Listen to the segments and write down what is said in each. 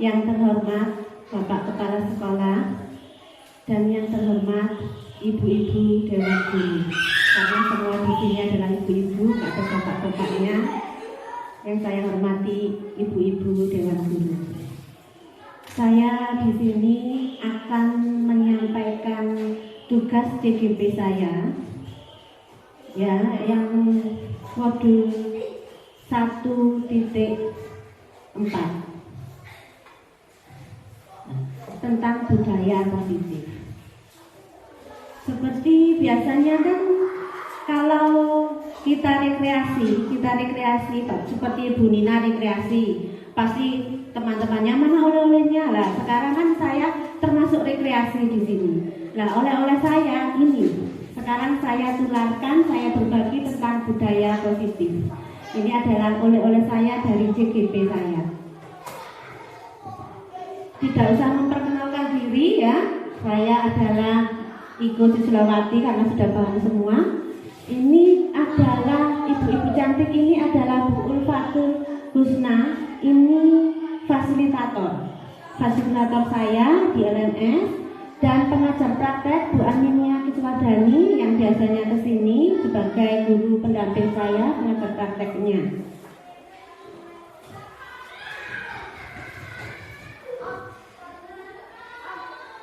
yang terhormat Bapak Kepala Sekolah, dan yang terhormat Ibu-ibu Dewan Guru. Karena semua di sini adalah ibu-ibu, gak ada bapak-bapaknya. Yang saya hormati Ibu-ibu Dewan Guru. Saya di sini akan menyampaikan tugas DGP saya, ya, yang modul 1.4 tentang budaya positif. Seperti biasanya kan kalau kita rekreasi seperti Ibu Nina rekreasi, pasti teman-temannya mana oleh-olehnya lah. Sekarang kan saya termasuk rekreasi di sini. Lah oleh-oleh saya ini sekarang saya tularkan, saya berbagi tentang budaya positif. Ini adalah oleh-oleh saya dari JGP saya. Tidak usah memperkenalkan diri ya. Saya adalah Iko Sislawati karena sudah paham semua. Ini adalah ibu-ibu cantik, ini adalah Bu Ulfatul Husna. Ini fasilitator saya di LMS, dan pengajar praktek Bu Aminia Kiswadani yang biasanya kesini sebagai guru pendamping saya pengajar prakteknya.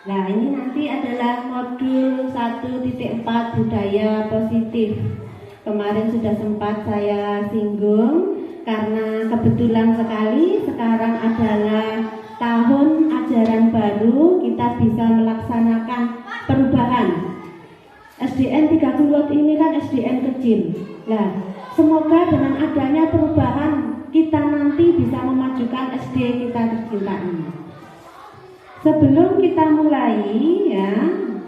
Nah, ini nanti adalah modul 1.4 budaya positif. Kemarin sudah sempat saya singgung karena kebetulan sekali sekarang adalah tahun ajaran baru, kita bisa melaksanakan perubahan. SDN 30 watt ini kan SDN kecil. Nah, semoga dengan adanya perubahan kita nanti bisa memajukan SD kita tercinta ini. Sebelum kita mulai ya,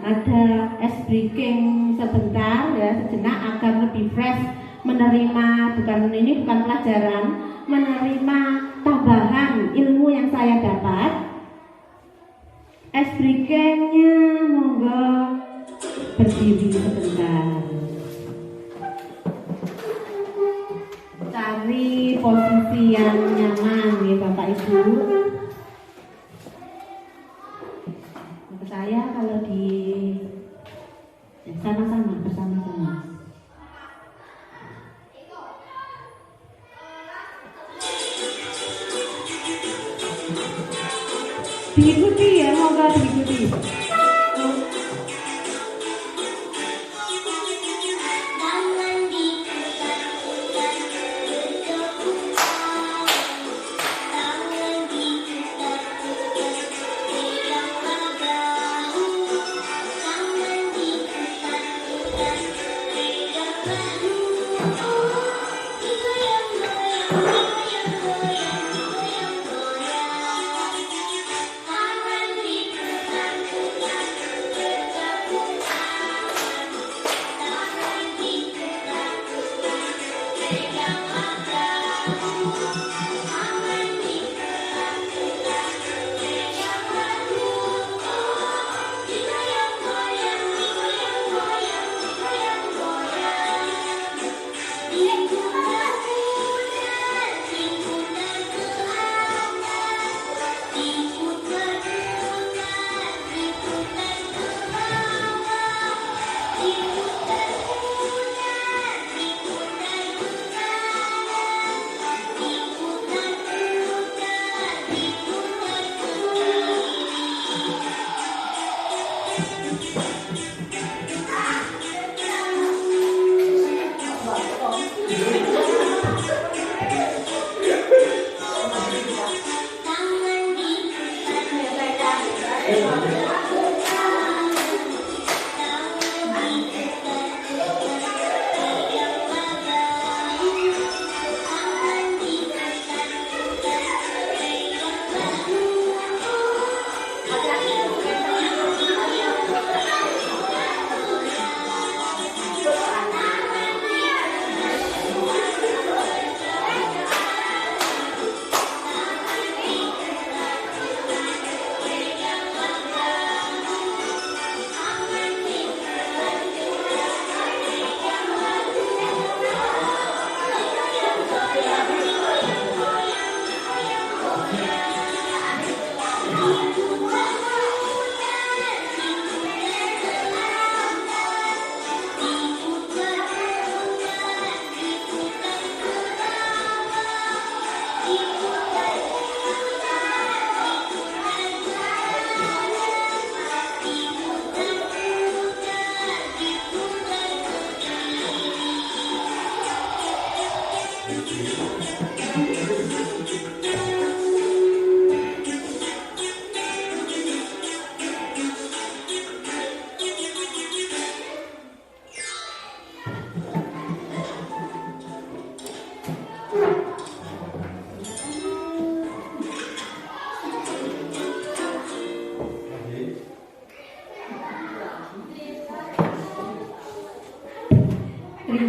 ada ice breaking sebentar ya, sejenak agar lebih fresh menerima, bukan pelajaran, menerima tambahan ilmu yang saya dapat. Ice breakingnya monggo berdiri sebentar. Cari posisi yang nyaman ya Bapak Ibu. Saya kalau di sama-sama bersama-sama. Diikuti ya, moga diikuti.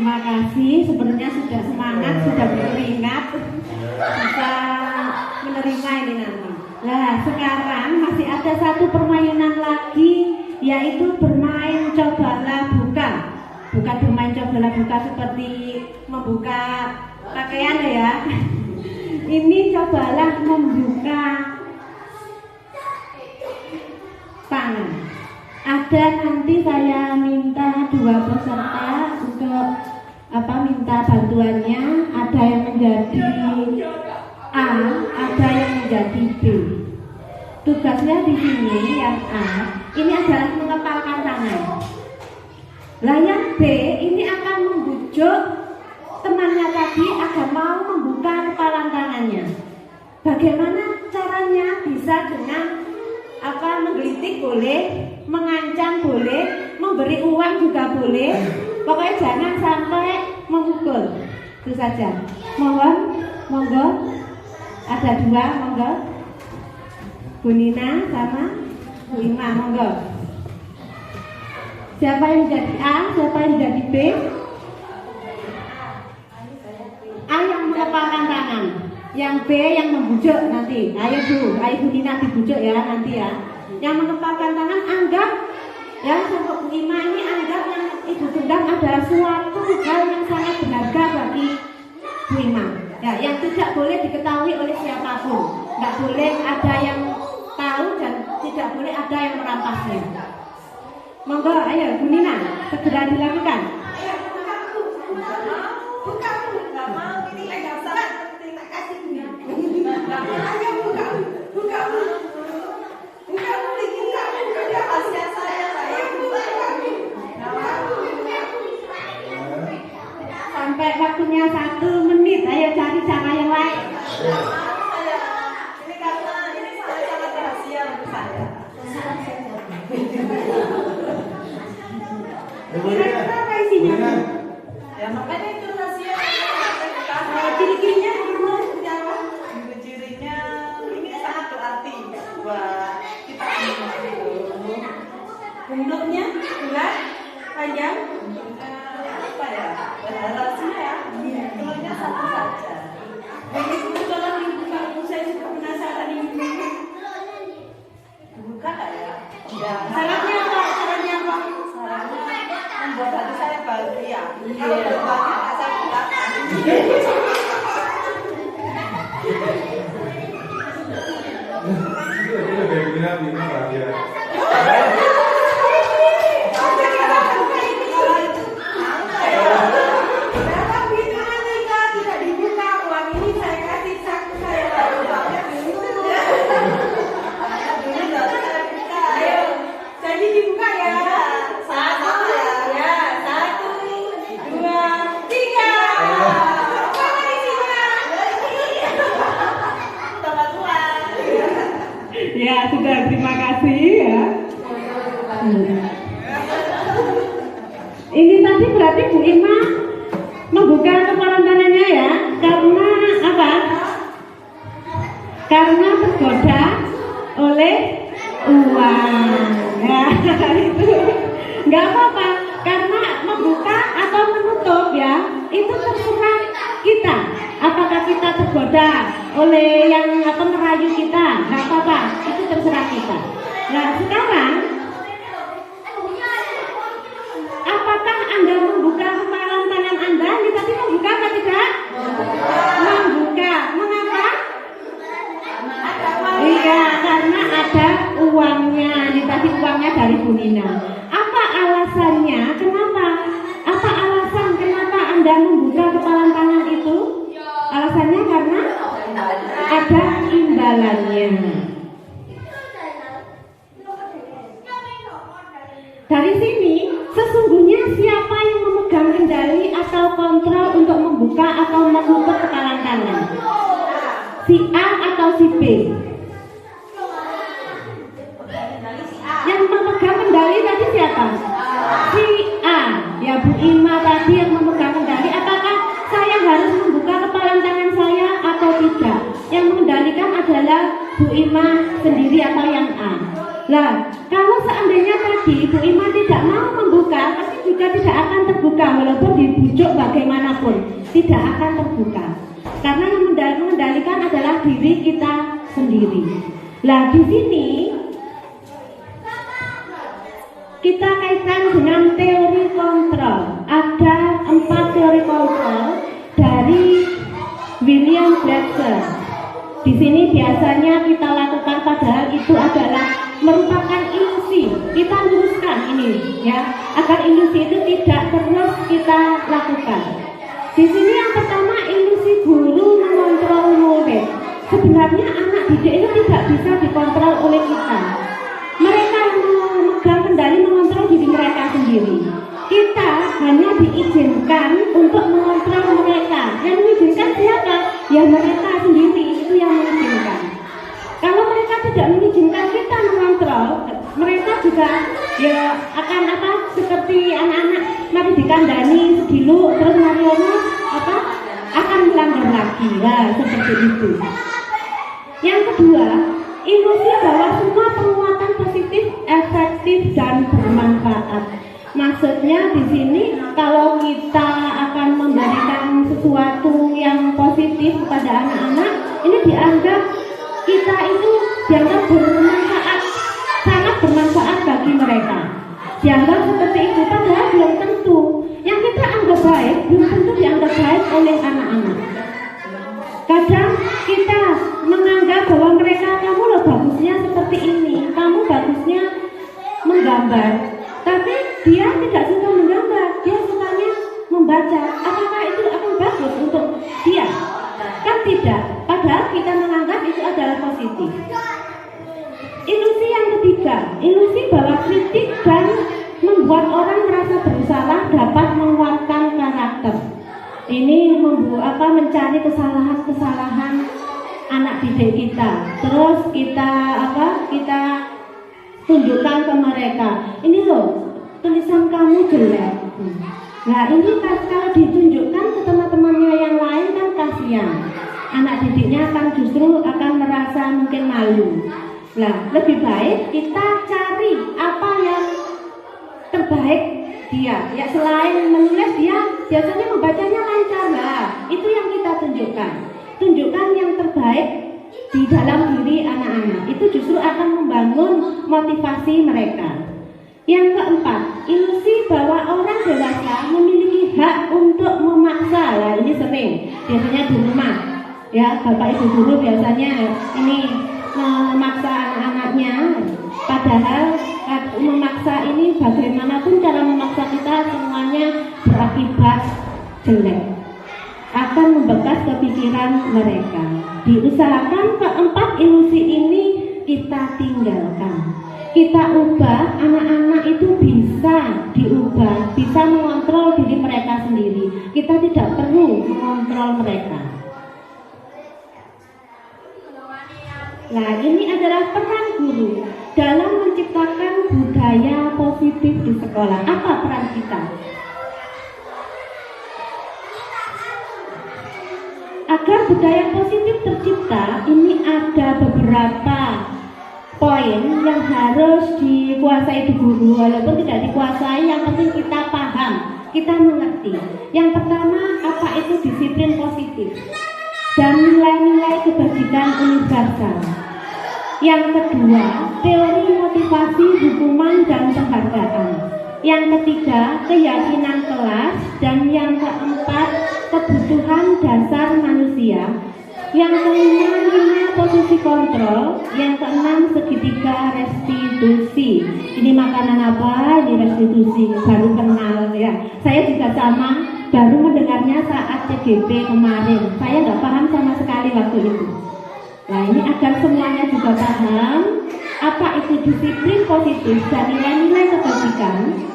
terima kasih. Sebenarnya sudah semangat, sudah berkeringat, bisa menerima ini nanti. Nah, sekarang masih ada satu permainan lagi, yaitu bermain cobalah buka. Bukan bermain cobalah buka seperti membuka pakaian ya. Ini cobalah membuka tangan. Ada nanti saya minta 2 peserta untuk minta bantuannya. Ada yang menjadi A, ada yang menjadi B. Tugasnya di sini yang A ini adalah mengepalkan tangan. Lah yang B ini akan membujuk temannya tadi agar mau membuka kepalan tangannya. Bagaimana caranya? Bisa dengan menggelitik boleh, mengancam boleh, memberi uang juga boleh. Pokoknya jangan sampai memukul. Itu saja. Monggo. Ada 2, monggo. Bu Nina sama Bu Ima, monggo. Siapa yang jadi A, siapa yang jadi B? A yang mengepalkan tangan, yang B yang membujuk nanti. Ayo Bu Nina dibujuk ya nanti ya. Yang mengepalkan tangan anggap ya, untuk Bu Ima ini anggap yang Ibu tunggang adalah suatu hal yang sangat berharga bagi Bu Ima. Ya, yang tidak boleh diketahui oleh siapapun. Tidak boleh ada yang tahu dan tidak boleh ada yang merampasnya. Monggo, ayo Bu Nina, segera dilakukan. Sampai waktunya 1 menit, ayo cari cara yang lain. Ini karena ini sangat rahasia untuk saya. Kira-kira apa isinya? Ya makanya itu rahasia. Ciri-cirinya gimana? Cirinya ini sangat berarti buat kita semua. Bentuknya bulat, panjang, Apa ya? Rahasia ya. Telurnya satu saja. Ini tolong dibuka, saya juga penasaran ini. Buka nggak ya? Ya. Syaratnya apa? Syaratnya membuat hati saya bahagia. Kalau belum bahagia nggak saya bukakan. Ya sudah, terima kasih ya. Ini tadi berarti Bu Ima membuka kepalan tangannya ya, karena apa? Karena tergoda oleh uang. Ya itu nggak apa-apa, karena membuka atau menutup ya itu terserah kita. Apakah kita tergoda oleh yang merayu kita? Nggak apa-apa, itu terserah kita. Nah sekarang, apakah Anda membuka kepalan tangan Anda? Ini tadi membuka atau tidak? Membuka. Mengapa? Iya, karena ada uangnya. Ini tadi uangnya dari Bu Nina. Apa alasannya? Kenapa? Apa alasan kenapa Anda membuka kepalan tangan itu? Alasannya karena ada imbalannya. Dari sini, sesungguhnya siapa yang memegang kendali atau kontrol untuk membuka atau menutup kepalan tangan? Si A atau si B? Yang memegang kendali tadi siapa? Si A. Ya Bu Ima tadi yang memegang kendali. Apakah saya harus membuka kepalan tangan saya atau tidak? Yang mengendalikan adalah Bu Ima sendiri atau yang A? Nah, kalau seandainya tadi Ibu Ima tidak mau membuka, pasti juga tidak akan terbuka walaupun dibujuk bagaimanapun, tidak akan terbuka. Karena yang mengendalikan adalah diri kita sendiri. Nah, di sini kita kaitkan dengan teori kontrol. Ada 4 teori kontrol dari William Glasser. Di sini biasanya kita lakukan padahal itu adalah merupakan ilusi. Kita luruskan ini ya, agar ilusi itu tidak terus kita lakukan. Di sini yang pertama, ilusi guru mengontrol murid. Sebenarnya anak didik itu tidak bisa dikontrol oleh kita. Mereka yang memegang kendali mengontrol diri mereka sendiri. Kita hanya diizinkan untuk mengontrol mereka. Yang mengizinkan siapa? Ya mereka sendiri, itu yang mengizinkan. Kalau mereka tidak mengizinkan kita mengontrol, mereka juga ya akan seperti anak-anak mari dikandani sediluk terus Mariono akan melanggar lagi. Nah, seperti itu. Yang kedua, ilusi bahwa semua penguatan positif efektif dan bermanfaat. Maksudnya di sini kalau kita akan memberikan sesuatu yang positif kepada anak-anak, ini dianggap kita itu dianggap bermanfaat, sangat bermanfaat bagi mereka. Dianggap seperti itu, padahal belum tentu. Yang kita anggap baik belum tentu dianggap baik oleh anak-anak. Kadang kita menganggap bahwa mereka, kamu loh bagusnya seperti ini, kamu bagusnya menggambar, tapi dia tidak suka menggambar, dia sukanya membaca. Apakah itu akan bagus untuk dia? Kan tidak, padahal kita menganggap itu adalah positif. Ilusi yang ketiga, ilusi bahwa kritik dan membuat orang merasa bersalah dapat menguatkan karakter. Ini mencari kesalahan-kesalahan anak didik kita. Terus kita tunjukkan ke mereka. Ini loh, tulisan kamu jelek. Nah, ini kalau ditunjukkan ke teman-temannya yang lain kan kasihan. Anak didiknya akan merasa mungkin malu. Nah, lebih baik kita cari apa yang terbaik dia. Ya, selain menulis, dia biasanya membacanya lancar. Nah, itu yang kita tunjukkan. Tunjukkan yang terbaik di dalam diri anak-anak. Itu justru akan membangun motivasi mereka. Yang keempat, ilusi bahwa orang dewasa memiliki hak untuk memaksa. Nah, ini sering biasanya di rumah. Ya, bapak ibu guru biasanya ini memaksa anak-anaknya. Padahal memaksa ini bagaimanapun cara memaksa kita semuanya berakibat jelek, akan membekas kepikiran mereka. Diusahakan keempat ilusi ini kita tinggalkan. Kita ubah, anak-anak itu bisa diubah, bisa mengontrol diri mereka sendiri. Kita tidak perlu mengontrol mereka. Nah, ini adalah peran guru dalam menciptakan budaya positif di sekolah. Apa peran kita? Agar budaya positif tercipta, ini ada beberapa poin yang harus dikuasai di guru. Walaupun tidak dikuasai, yang penting kita paham, kita mengerti. Yang pertama, apa itu disiplin positif dan nilai-nilai kebajikan universal. Yang kedua, teori motivasi, hukuman dan penghargaan. Yang ketiga, keyakinan kelas. Dan yang keempat, kebutuhan dasar manusia. Yang kelima, posisi kontrol. Yang keenam, segitiga restitusi. Ini makanan apa? Ini restitusi. Baru kenal ya. Saya juga sama, baru mendengarnya saat CGP kemarin. Saya nggak paham sama sekali waktu itu. Nah, ini agar semuanya juga paham apa itu disiplin positif dan nilai-nilai kebajikan.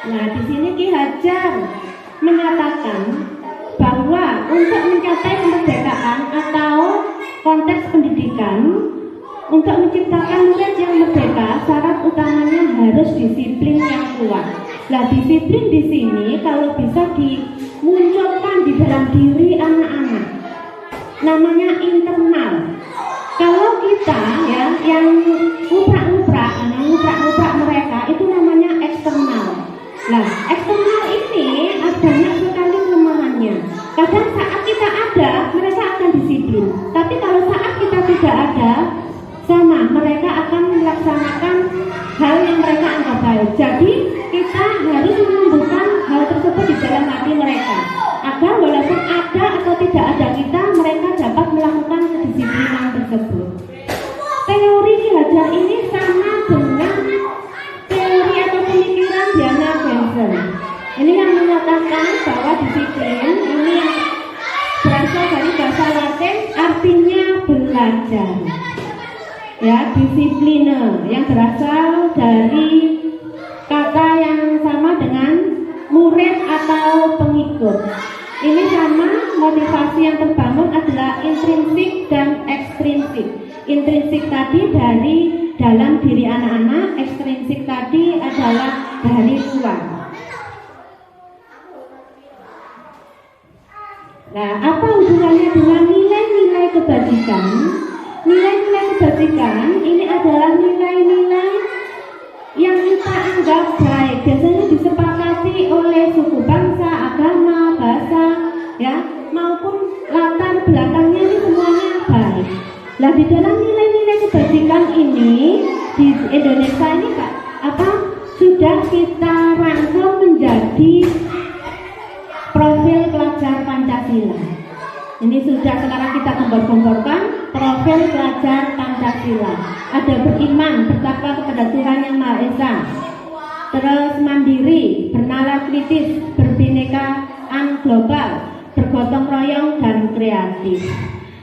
Nah, di sini Ki Hajar menyatakan bahwa untuk mencapai kemerdekaan atau konteks pendidikan, untuk menciptakan murid yang merdeka, syarat utamanya harus disiplin yang kuat. Nah, disiplin di sini kalau bisa dimunculkan di dalam diri anak-anak. namanya internal. Kalau kita ya yang nguprak-nguprak mereka itu namanya eksternal. Nah, eksternal ini banyak sekali kelemahannya. Kadang saat kita ada, mereka akan disiplin. Tapi kalau saat kita tidak ada, sama mereka akan melaksanakan hal yang mereka anggap baik. Jadi kita harus menumbuhkan hal tersebut di dalam hati mereka, agar walaupun ada atau tidak ada kita, mereka dapat melakukan kedisiplinan tersebut. Teori Ki Hajar ini sama dengan teori atau pemikiran Diana Benson. Ini yang menyatakan bahwa disiplin ini yang berasal dari bahasa Latin, artinya belajar. Ya, disipline yang berasal dari kata yang sama dengan murid atau pengikut. Ini sama, motivasi yang terbangun adalah intrinsik dan ekstrinsik. Intrinsik tadi dari dalam diri anak-anak, ekstrinsik tadi adalah dari luar. Nah, apa hubungannya dengan nilai-nilai kebajikan? Nilai-nilai kebajikan ini adalah nilai-nilai yang kita anggap baik, biasanya disepakati oleh suku bangsa, agama, bahasa, ya, maupun latar belakangnya ini semuanya baik. Nah, di dalam nilai-nilai kebajikan ini di Indonesia ini sudah kita rangkum menjadi profil pelajar Pancasila. Ini sudah sekarang kita gembor-gemborkan profil pelajar Pancasila. Ada beriman, bertakwa kepada Tuhan Yang Maha Esa, terus mandiri, bernalar kritis, berbinekaan global, bergotong royong dan kreatif.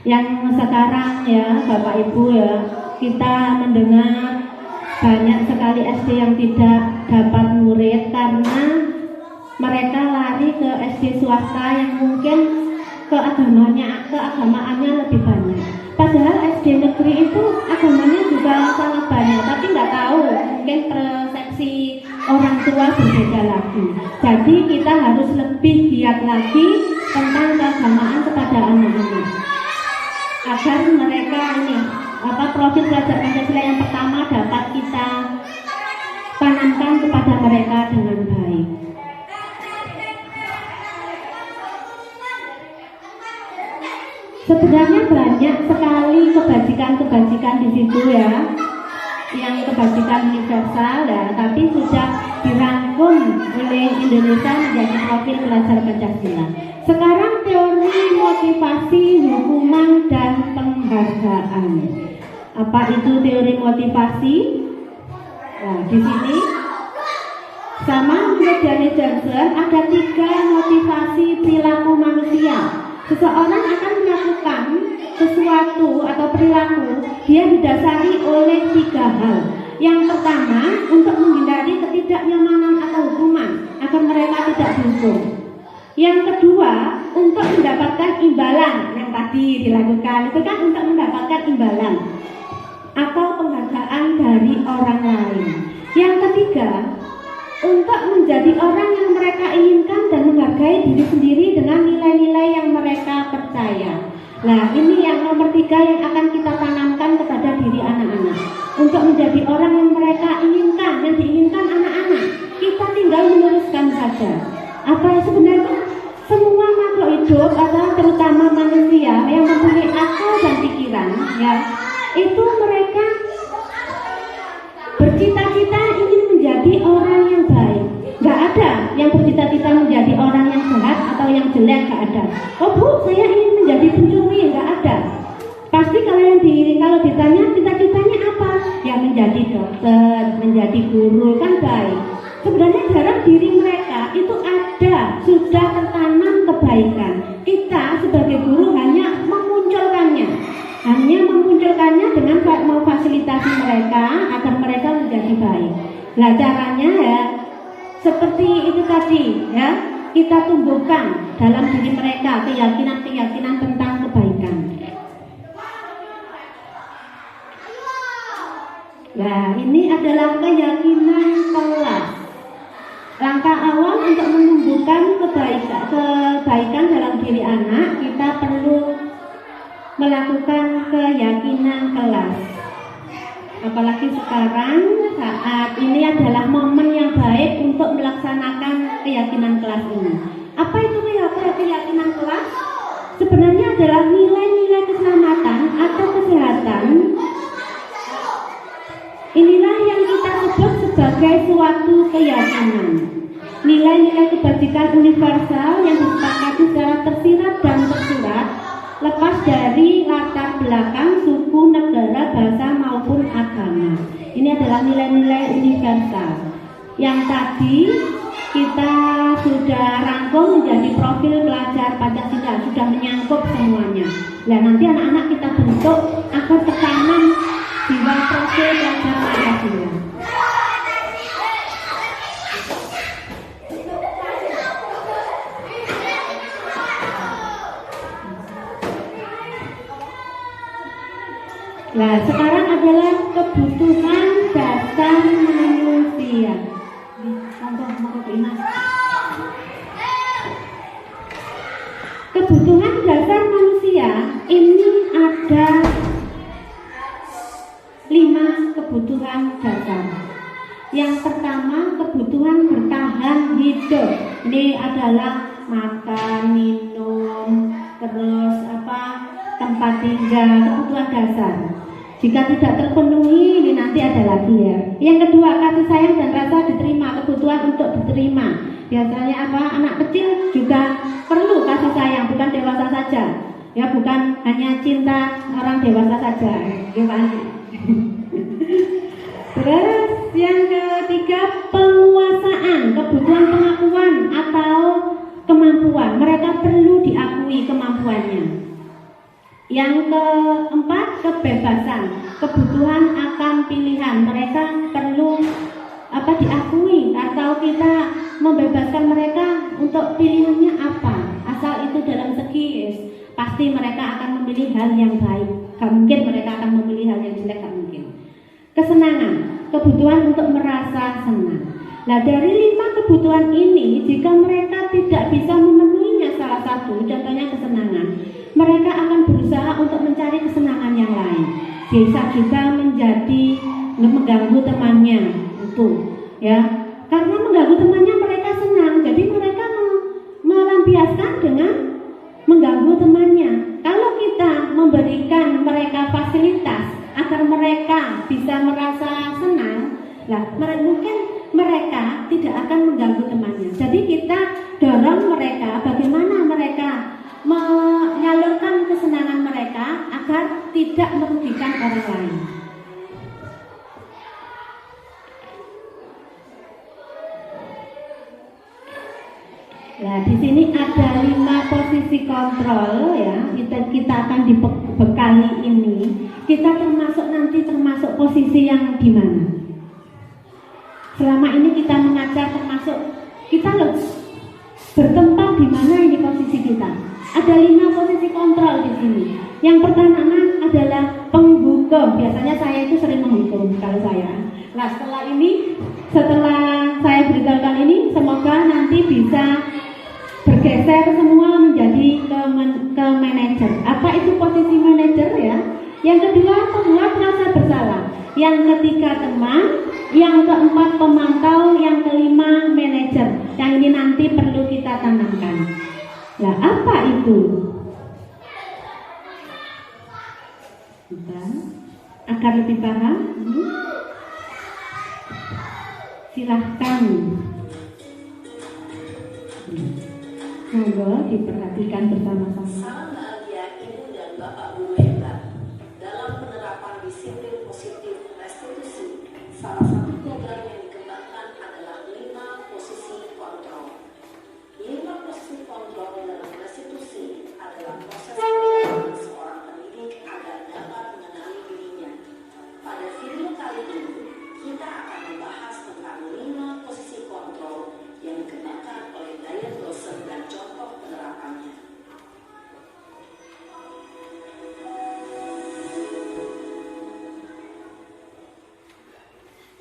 Yang sekarang ya Bapak Ibu ya, kita mendengar banyak sekali SD yang tidak dapat murid karena mereka lari ke SD swasta yang mungkin keagamaannya lebih banyak. Padahal SD negeri itu agamanya juga sangat banyak, tapi nggak tahu, mungkin persepsi orang tua berbeda lagi. Jadi kita harus lebih giat lagi tentang keagamaan kepada anak-anak, agar mereka ini profil pelajar Pancasila yang pertama dapat kita tanamkan kepada mereka dengan baik. Sebenarnya banyak sekali kebajikan di situ ya, yang kebajikan universal ya, tapi sudah dirangkum oleh Indonesia menjadi profil pelajar Pancasila. Sekarang teori motivasi, hukuman dan penghargaan. Apa itu teori motivasi? Nah, di sini sama menurut Diana Johnson ada 3 motivasi perilaku manusia. Seseorang akan melakukan sesuatu atau perilaku, dia didasari oleh 3 hal. Yang pertama, untuk menghindari ketidaknyamanan atau hukuman agar mereka tidak dihukum. Yang kedua, untuk mendapatkan imbalan yang tadi dilakukan, itu kan untuk mendapatkan imbalan atau penghargaan dari orang lain. Yang ketiga, untuk menjadi orang yang mereka inginkan dan menghargai diri sendiri dengan nilai-nilai yang mereka percaya. Nah, ini yang nomor 3 yang akan kita tanamkan kepada diri anak-anak, untuk menjadi orang yang mereka inginkan, yang diinginkan anak-anak. Kita tinggal meneruskan saja. Apa sebenarnya semua makhluk hidup atau terutama manusia yang mempunyai akal dan pikiran, ya, itu mereka bercita-cita ingin menjadi orang yang baik. Gak ada yang bercita-cita menjadi orang yang jahat atau yang jelek, gak ada. Oh Bu, saya ingin menjadi pencuri, gak ada. Pasti kalau ditanya cita-citanya apa? Ya menjadi dokter, menjadi guru, kan baik. Sebenarnya dalam diri mereka itu ada, sudah tertanam kebaikan. Kita sebagai guru hanya memunculkannya dengan memfasilitasi mereka agar mereka menjadi baik. Nah, caranya ya seperti itu tadi ya, kita tumbuhkan dalam diri mereka keyakinan tentang kebaikan. Nah, ini adalah keyakinan kelas. Langkah awal untuk menumbuhkan kebaikan dalam diri anak, kita perlu melakukan keyakinan kelas. Apalagi sekarang saat ini adalah momen yang baik untuk melaksanakan keyakinan kelas ini. Apa itu keyakinan kelas? Sebenarnya adalah nilai-nilai keselamatan atau kesehatan. Inilah yang kita sebut sebagai suatu keyakinan. Nilai-nilai kebajikan universal yang disepakati secara tersirat dan tersurat, lepas dari latar belakang, suku, negara, bahasa maupun agama. Ini adalah nilai-nilai universal yang tadi kita sudah rangkum menjadi profil pelajar Pancasila, sudah menyangkut semuanya. Nah, nanti anak-anak kita bentuk agar tekanan jiwa profil pelajar Pancasila. Nah, sekarang adalah kebutuhan dasar manusia. Kebutuhan dasar manusia ini ada 5 kebutuhan dasar. Yang pertama, kebutuhan bertahan hidup. Ini adalah makan, minum, terus tempat tinggal, kebutuhan dasar. Jika tidak terpenuhi, ini nanti ada lagi ya. Yang kedua, kasih sayang dan rasa diterima, kebutuhan untuk diterima. Biasanya anak kecil juga perlu kasih sayang, bukan dewasa saja. Ya, bukan hanya cinta orang dewasa saja. Gimana? Terus yang ketiga, penguasaan, kebutuhan pengakuan atau kemampuan. Mereka perlu diakui kemampuannya. Yang keempat, kebebasan, kebutuhan akan pilihan. Mereka perlu diakui atau kita membebaskan mereka untuk pilihannya apa. Asal itu dalam segi pasti mereka akan memilih hal yang baik. Gak mungkin mereka akan memilih hal yang jelek, gak mungkin. Kesenangan, kebutuhan untuk merasa senang. Nah, dari 5 kebutuhan ini, jika mereka tidak bisa memenuhinya salah satu, contohnya kesenangan, mereka akan berusaha untuk mencari kesenangan yang lain. Bisa juga mengganggu temannya, itu ya. Karena mengganggu temannya mereka senang, jadi mereka melampiaskan dengan mengganggu temannya. Kalau kita memberikan mereka fasilitas agar mereka bisa merasa senang, mungkin mereka tidak akan mengganggu temannya. Jadi kita dorong mereka bagaimana mereka menyalurkan kesenangan mereka agar tidak merugikan orang lain. Nah, di sini ada 5 posisi kontrol ya. Kita akan dibekali ini. Kita termasuk posisi yang di mana? Selama ini kita mengajar kita bertempat di mana ini posisi kita? Ada 5 posisi kontrol di sini. Yang pertama adalah penghukum. Biasanya saya itu sering menghukum kalau saya. Nah, setelah saya beritahukan ini, semoga nanti bisa bergeser semua menjadi ke manajer. Apa itu posisi manajer ya? Yang kedua, pembuat rasa bersalah. Yang ketiga, teman. Yang keempat, pemantau. Yang kelima, manajer. Yang ini nanti perlu kita tanamkan. Nah, apa itu? Agar lebih paham, silahkan. Monggo diperhatikan bersama-sama. Salam bahagia Ibu dan Bapak Guru hebat. Dalam penerapan disiplin positif restitusi, salah satu program yang dikembangkan adalah 5 posisi kontrol. 5 posisi kontrol dalam restitusi adalah proses pendidikan seorang pendidik agar dapat mengenali dirinya. Pada video kali ini, kita akan membahas tentang 5 posisi kontrol yang dikembangkan oleh gaya dosen dan contoh penerapannya.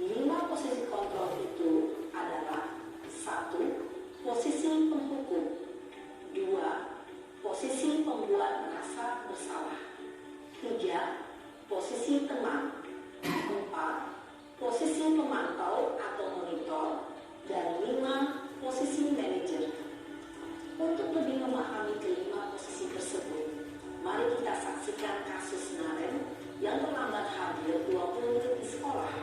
Lima posisi kontrol 3. Posisi teman. 4. Posisi pemantau atau monitor. Dan 5. Posisi manajer. Untuk lebih memahami kelima posisi tersebut, mari kita saksikan kasus Naren yang terlambat hadir 20 menit di sekolah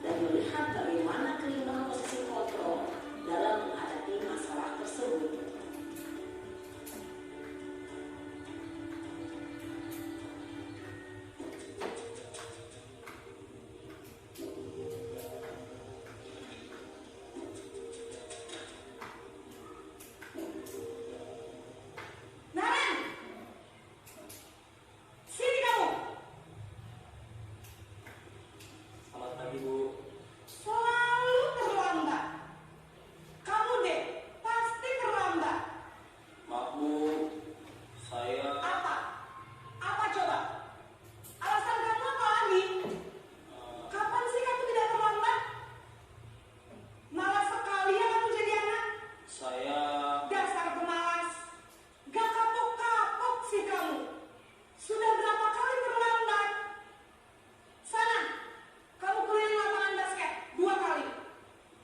dan melihat bagaimana kelima posisi kontrol dalam menghadapi masalah tersebut. Selalu terlambat. Kamu deh, pasti terlambat. Maaf Bu, saya Apa? Apa coba? Alasan kamu apa lagi? Kapan sih kamu tidak terlambat? Malas sekali ya kamu jadi anak. saya Dasar pemalas. Gak kapok-kapok sih kamu. Sudah berapa kali terlambat? Sana, kamu keliling lapangan basket 2 kali.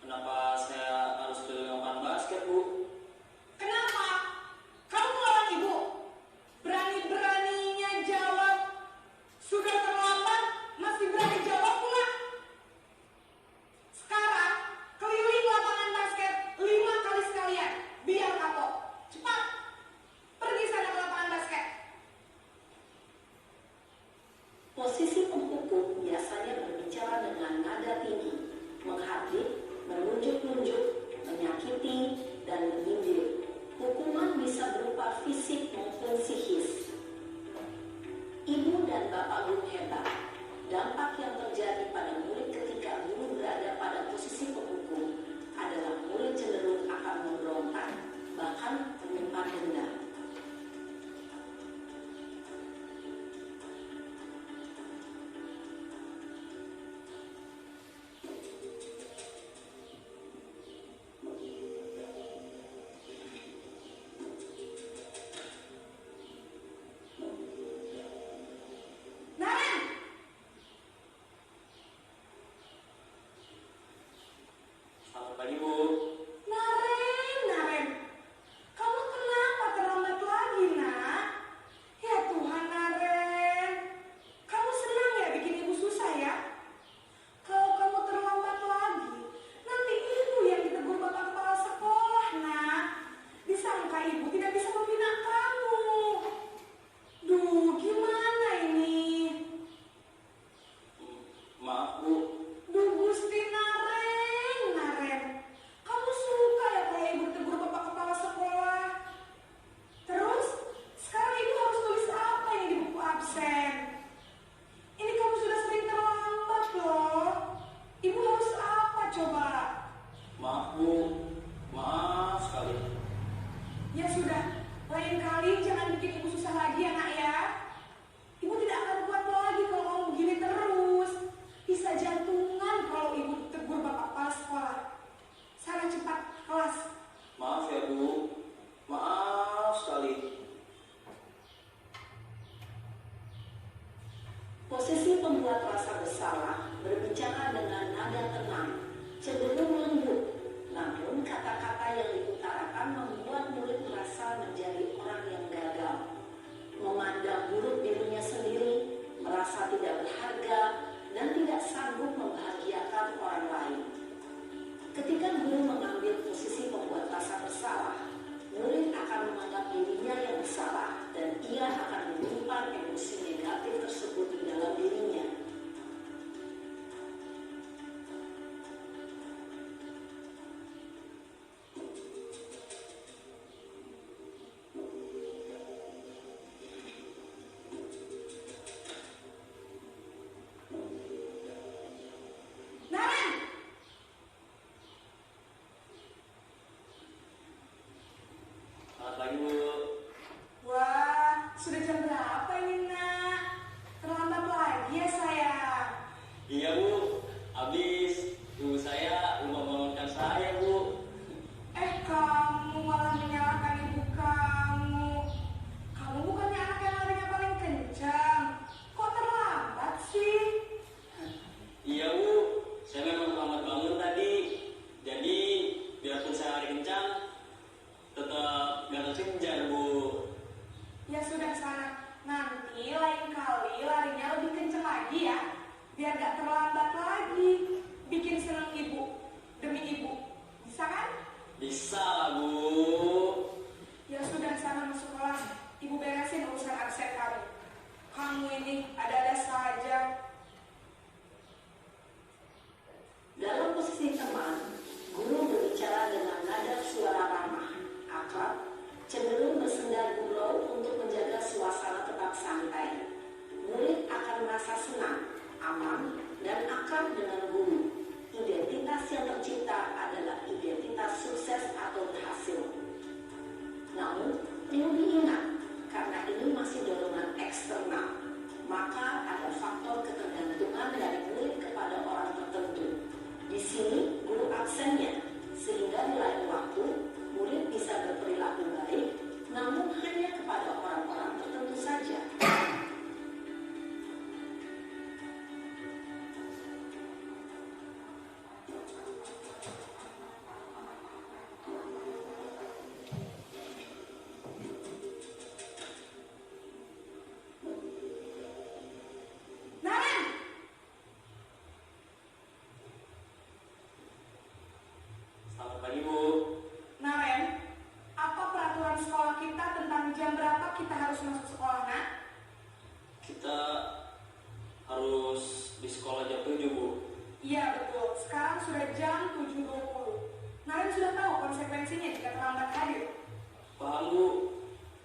kenapa saya harus keliling lapangan basket Bu? Kenapa? Kamu melawan ibu? Berani-beraninya jawab. Sudah terlambat, masih berani jawab pula. Sekarang, keliling lapangan basket 5 kali sekalian. Biar kapok. Cepat. Pergi sana ke lapangan basket. Posisi pemukul biasanya berbicara dengan nada tinggi, menghardik, menunjuk-nunjuk, menyakiti, dan menyindir. Hukuman bisa berupa fisik maupun psikis. Ibu dan bapak guru hebat. Dampak yang terjadi pada murid ketika guru berada pada posisi pemukul adalah murid cenderung akan memberontak, bahkan menyimpan dendam. Naren! Selamat pagi Bu. Naren. Kamu kenapa terlambat lagi, nak? Ya Tuhan, Naren. Kamu senang ya bikin ibu susah ya? Kalau kamu terlambat lagi, nanti ibu yang ditegur bapak kepala sekolah, nak. Disangka ibu tidak bisa membina kamu. Duh, gimana ini? Maaf Bu, Duh, Gusti Naren. Kamu suka ya kalau ibu tegur bapak kepala sekolah? Terus, sekarang ibu harus tulis apa yang di buku absen? Ini kamu sudah sering terlambat loh. Ibu harus apa coba? maaf Bu, maaf sekali. Ya sudah, lain kali jangan bikin ibu susah lagi ya nak ya. Ibu tidak akan kuat lagi kalau kamu begini terus. Bisa jantungan kalau ibu tegur bapak kepala sekolah. Sana cepat kelas. Maaf ya Bu, maaf sekali. Posisi pembuat rasa bersalah berbicara dengan nada tenang, cenderung lembut. Namun kata-kata yang diutarakan membuat murid merasa menjadi orang yang gagal, memandang buruk dirinya sendiri, merasa tidak berharga, dan tidak sanggup membahagiakan orang lain. Ketika guru mengambil posisi pembuat rasa bersalah, murid akan menganggap dirinya yang bersalah dan ia akan menyimpan emosi negatif tersebut di dalam dirinya. biar gak terlambat lagi. Bikin seneng ibu, demi ibu. Bisa kan? Bisa lah, Bu. Ya sudah, sana masuk kelas. Ibu beresin urusan absen kamu. Kamu ini ada-ada saja. Dalam posisi teman, guru berbicara dengan nada suara ramah, akrab, cenderung bersenda gurau untuk menjaga suasana tetap santai. Murid akan merasa senang, aman, dan akrab dengan guru. Identitas yang tercipta adalah identitas sukses atau berhasil. Namun, perlu diingat, karena ini masih dorongan eksternal, maka ada faktor ketergantungan dari murid kepada orang tertentu. Di sini, guru absennya, sehingga di lain waktu, murid bisa berperilaku baik, namun hanya kepada orang-orang tertentu saja. Naren! Selamat pagi, Bu. Naren, apa peraturan sekolah kita tentang jam berapa kita harus masuk sekolah, nak? Kita harus di sekolah jam 7, Bu. Iya betul, sekarang sudah jam 7.20. Naren sudah tahu konsekuensinya jika terlambat hadir. Paham, Bu.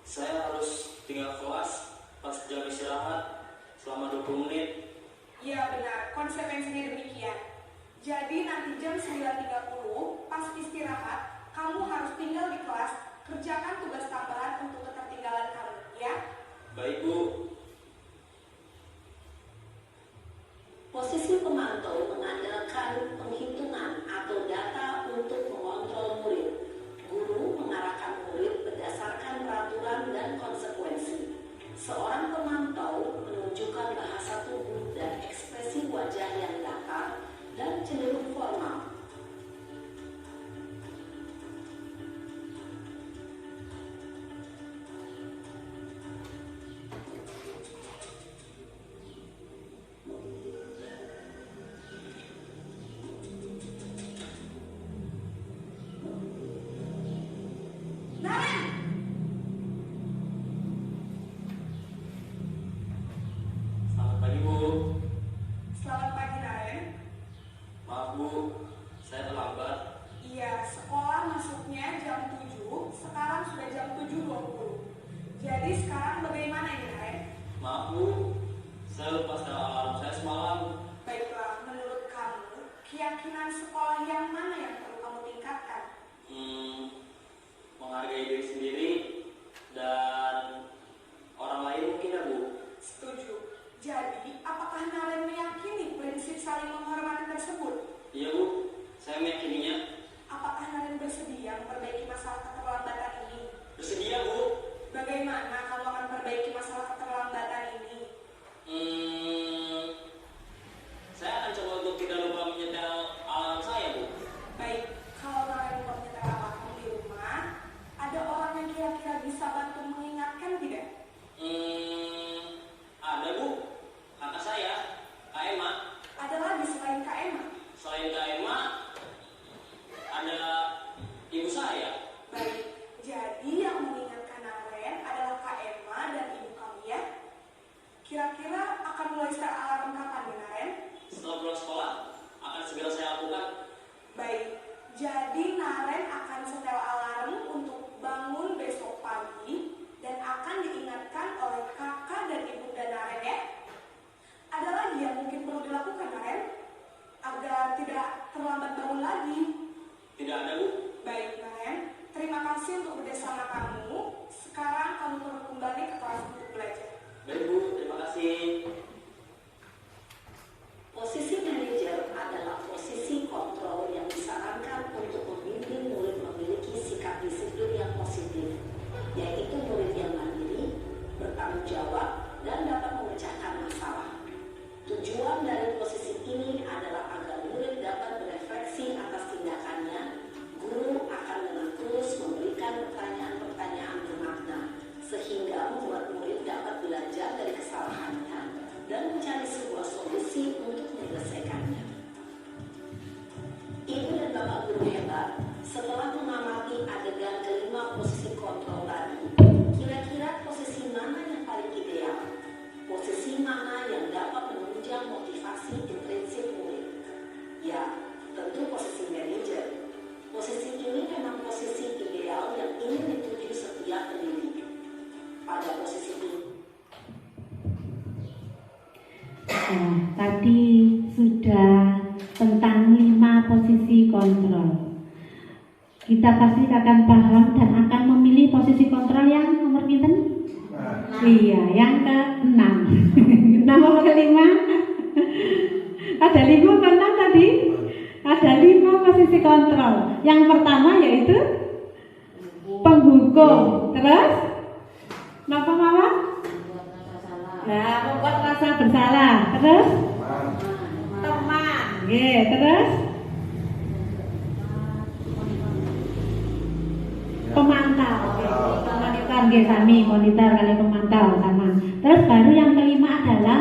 Saya harus tinggal kelas pas jam istirahat selama 20 menit. Iya benar, konsekuensinya demikian. Jadi nanti jam 9.30 pas istirahat, kamu harus tinggal di kelas, kerjakan tugas tambahan untuk ketertinggalan kamu, ya? Baik, Bu. Posisi pemantau mengandalkan penghitungan atau data untuk mengontrol murid. Guru mengarahkan murid berdasarkan peraturan dan konsekuensi. Seorang pemantau menunjukkan bahasa tubuh dan ekspresi wajah yang datar dan cenderung formal. Naren! Selamat pagi, Bu. Selamat pagi, Naren. Maaf, Bu. Saya terlambat. Iya, sekolah masuknya jam 7, sekarang sudah jam 7.20. Jadi sekarang bagaimana ini, Naren? Maaf, Bu. Saya lupa setel alarm saya semalam. Baiklah, menurut kamu, keyakinan sekolah yang mana yang perlu kamu tingkatkan? Menghargai diri sendiri dan orang lain mungkin, ya, Bu. Setuju. Jadi, apakah Naren meyakini prinsip saling menghormati tersebut? Iya, Bu. Saya meyakininya. Apakah Naren bersedia memperbaiki masalah keterlambatan ini? Bersedia, Bu. Bagaimana kamu akan memperbaiki masalah keterlambatan ini? Saya akan coba untuk tidak lupa menyetel alarm saya, Bu. Baik, kalau Naren mau menyetel alarm di rumah, ada orang yang kira-kira bisa bantu mengingatkan tidak? Ada, Bu. Kakak saya, Kak Emma. Ada lagi selain Kak Emma? Selain Kak Emma, ada ibu saya. Baik, jadi yang mengingatkan Naren adalah Kak Emma dan ibu kamu, ya? Kira-kira akan mulai setel alarm kapan nih, Naren? Setelah pulang sekolah, akan segera saya lakukan. Baik, jadi Naren akan setel alarm untuk bangun besok pagi dan akan diingatkan oleh kakak dan ibunda Naren, ya? Ada lagi yang mungkin perlu dilakukan, Naren? Agar tidak terlambat bangun lagi. Tidak ada, Bu. Baik, Naren. Terima kasih untuk bersama kamu. Sekarang kamu turun kembali ke kelas untuk belajar. Baik, Bu. Terima kasih. Posisi manajer adalah posisi kontrol yang disarankan untuk membimbing murid Nah, tadi sudah tentang 5 posisi kontrol. Kita pasti akan paham dan akan memilih posisi kontrol yang nomor pinten? Iya, yang ke-6. 6 apa ke-5? Ada 5 apa 6 tadi? Ada 5 posisi kontrol. Yang pertama yaitu penghukum. Terus? Apa mama? Nah, membuat rasa bersalah. Terus? Teman. Oke, terus? Pemantau. Monitor, kami monitor kali pemantau sama. Terus baru yang kelima adalah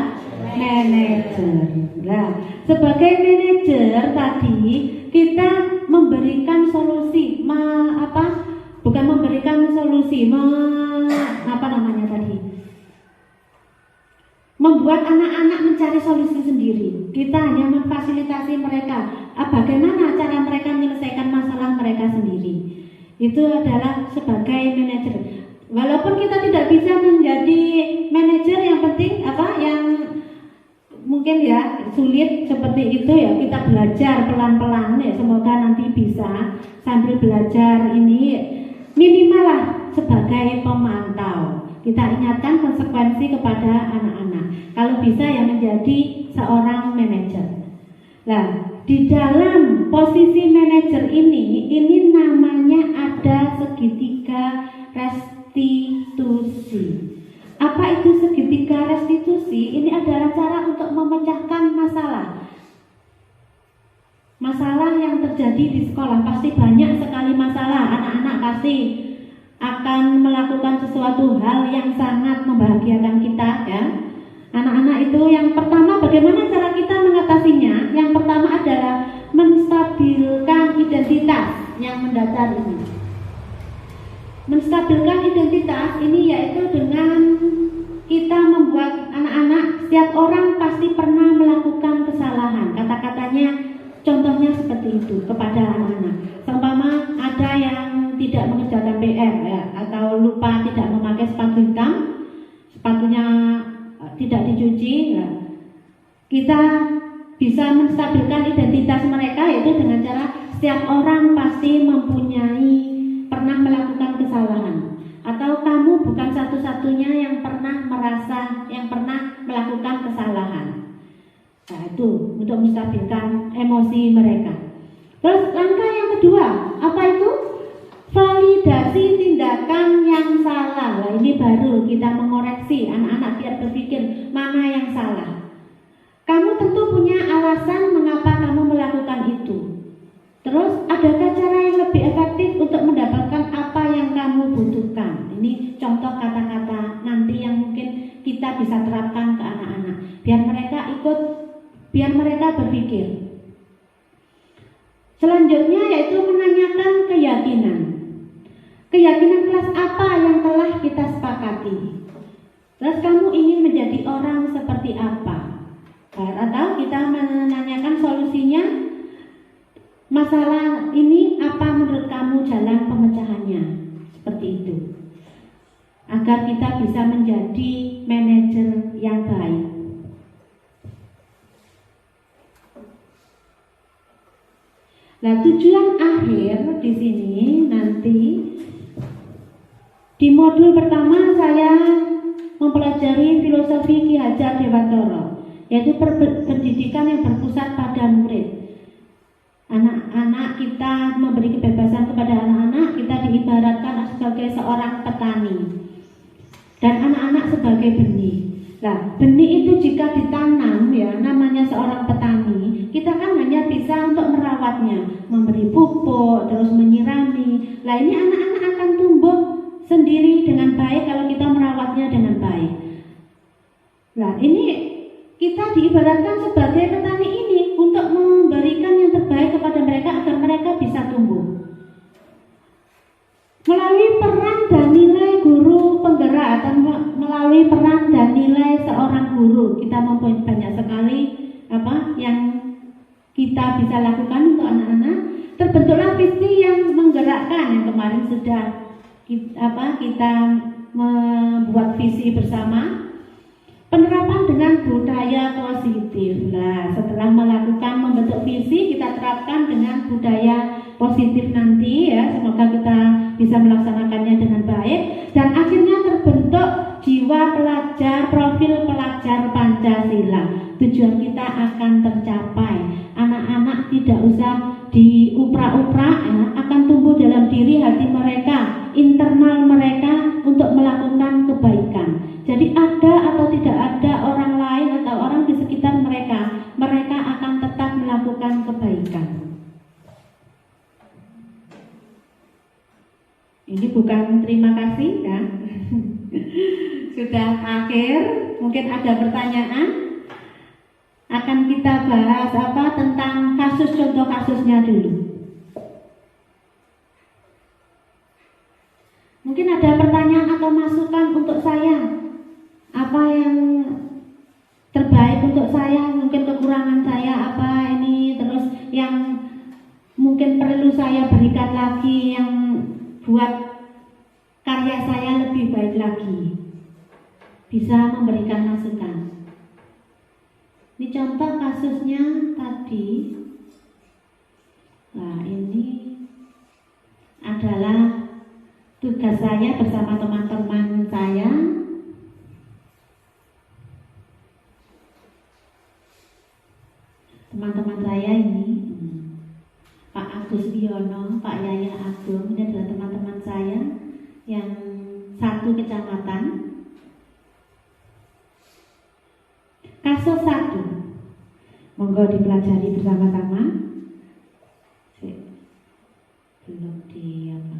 manajer. Nah, sebagai manajer tadi kita memberikan solusi, bukan memberikan solusi, membuat anak-anak mencari solusi sendiri. Kita hanya memfasilitasi mereka, bagaimana cara mereka menyelesaikan masalah mereka sendiri. Itu adalah sebagai manajer. Walaupun kita tidak bisa menjadi manajer, yang penting yang mungkin ya sulit seperti itu ya, kita belajar pelan-pelan ya, semoga nanti bisa sambil belajar ini minimal lah sebagai pemantau. Kita ingatkan konsekuensi kepada anak-anak. Kalau bisa ya menjadi seorang manajer. Nah, di dalam posisi manajer ini namanya ada segitiga restitusi. Apa itu segitiga restitusi? Ini adalah cara untuk memecahkan masalah. Masalah yang terjadi di sekolah, pasti banyak sekali masalah. Anak-anak pasti akan melakukan sesuatu hal yang sangat membahagiakan kita ya. Anak-anak itu yang pertama, bagaimana cara kita mengatasinya? Yang pertama adalah menstabilkan identitas yang mendasar ini. Menstabilkan identitas ini yaitu dengan kita membuat anak-anak, setiap orang pasti pernah melakukan kesalahan. Kata-katanya, contohnya seperti itu kepada anak-anak. Seumpama ada yang tidak mengerjakan PR ya, atau lupa tidak memakai sepatu hitam, sepatunya tidak dicuci ya. Kita bisa menstabilkan identitas mereka yaitu dengan cara setiap orang pasti pernah melakukan kesalahan, atau kamu bukan satu-satunya yang pernah melakukan kesalahan. Nah, itu untuk menstabilkan emosi mereka. Terus langkah yang kedua, apa itu? Validasi tindakan yang salah. Nah, ini baru kita mengoreksi anak-anak biar berpikir mana yang salah. Kamu tentu punya alasan mengapa kamu melakukan itu. Terus adakah cara yang lebih efektif untuk mendapatkan apa yang kamu butuhkan? Ini contoh kata-kata nanti yang mungkin kita bisa terapkan ke anak-anak biar mereka biar mereka berpikir. Selanjutnya yaitu menanyakan keyakinan. Keyakinan kelas apa yang telah kita sepakati? Terus kamu ingin menjadi orang seperti apa? Atau kita menanyakan solusinya, masalah ini apa menurut kamu jalan pemecahannya? Seperti itu. Agar kita bisa menjadi manajer yang baik. Nah, tujuan akhir di sini nanti di modul pertama saya mempelajari filosofi Ki Hajar Dewantara, yaitu pendidikan yang berpusat pada murid. Anak-anak kita memberi kebebasan kepada anak-anak, kita diibaratkan sebagai seorang petani dan anak-anak sebagai benih. Nah, benih itu jika ditanam ya, namanya seorang petani, kita kan hanya bisa untuk merawatnya, memberi pupuk, terus menyirami. Nah, ini anak-anak akan tumbuh sendiri dengan baik kalau kita merawatnya dengan baik. Nah, ini kita diibaratkan sebagai petani ini untuk memberikan yang terbaik kepada mereka agar mereka bisa tumbuh. Melalui peran dan nilai guru penggerak atau melalui peran dan nilai seorang guru, kita mempunyai banyak sekali yang kita bisa lakukan untuk anak-anak. Terbentuklah visi yang menggerakkan yang kemarin sudah kita membuat visi bersama. Penerapan dengan budaya positif. Nah, setelah membentuk visi, kita terapkan dengan budaya positif nanti ya. Semoga kita bisa melaksanakannya dengan baik dan akhirnya terbentuk jiwa pelajar, profil pelajar Pancasila. Tujuan kita akan tercapai. Anak-anak tidak usah diupra-upra ya, akan tumbuh dalam diri hati mereka, internal mereka untuk melakukan kebaikan. Jadi ada atau tidak ada orang lain atau orang di sekitar mereka, mereka akan tetap melakukan kebaikan. Ini bukan terima kasih ya. Sudah akhir, mungkin ada pertanyaan. Akan kita bahas tentang kasus, contoh kasusnya dulu. Mungkin ada pertanyaan atau masukan untuk saya. Apa yang terbaik untuk saya, mungkin kekurangan saya apa ini, terus yang mungkin perlu saya berikan lagi yang buat karya saya lebih baik lagi. Bisa memberikan masukan. Ini contoh kasusnya tadi. Nah, ini adalah tugas saya bersama teman-teman saya. Teman-teman saya ini Pak Agus Wiono, Pak Yaya Agung, ini adalah teman-teman saya yang satu kecamatan. Kasus 1, monggo dipelajari bersama-sama. Belum di apa?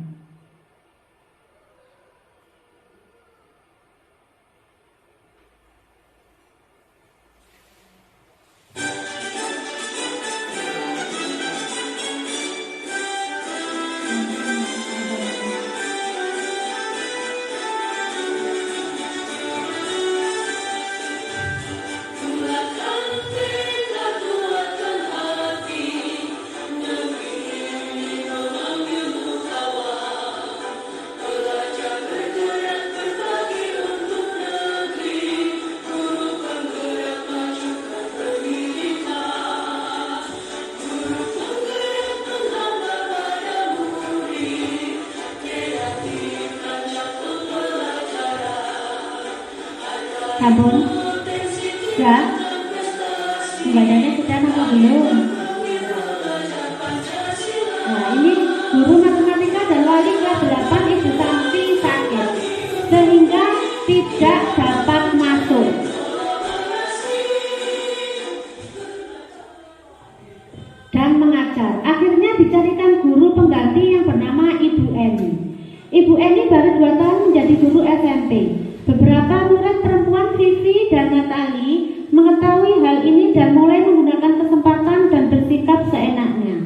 Sampun? Sudah? Bacanya sudah apa belum? Nah, ini guru matematika dan wali kelas 8 Ibu Santi sakit sehingga tidak dapat masuk. Dan mengajar. Akhirnya dicarikan guru pengganti yang bernama Ibu Eni. Ibu Eni baru 2 tahun menjadi guru SMP. Beberapa murid perempuan Vivi dan Natali mengetahui hal ini dan mulai menggunakan kesempatan dan bersikap seenaknya,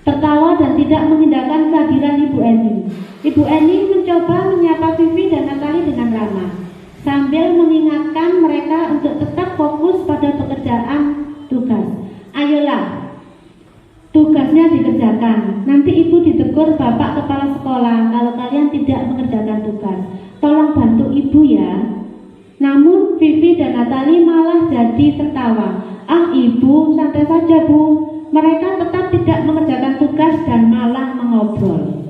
tertawa dan tidak mengindahkan kehadiran Ibu Eni. Ibu Eni mencoba menyapa Vivi dan Natali dengan ramah, sambil mengingatkan mereka untuk tetap fokus pada pekerjaan tugas. Ayolah, tugasnya dikerjakan. Nanti ibu ditegur bapak kepala sekolah kalau kalian tidak mengerjakan tugas. Tolong bantu ibu ya. Namun Vivi dan Natali malah jadi tertawa. Ah ibu, santai saja bu. Mereka tetap tidak mengerjakan tugas dan malah mengobrol.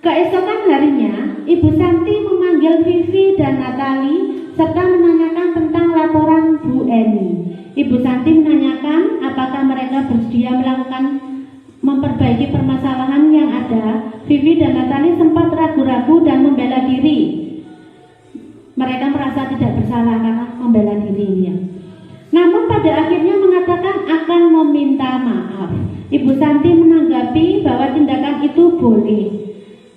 Keesokan harinya, Ibu Santi memanggil Vivi dan Natali serta menanyakan tentang laporan Bu Eni. Ibu Santi menanyakan apakah mereka bersedia memperbaiki permasalahan yang ada. Vivi dan Natali sempat ragu-ragu dan membela diri. Mereka merasa tidak bersalah karena membela dirinya. Namun pada akhirnya mengatakan akan meminta maaf. Ibu Santi menanggapi bahwa tindakan itu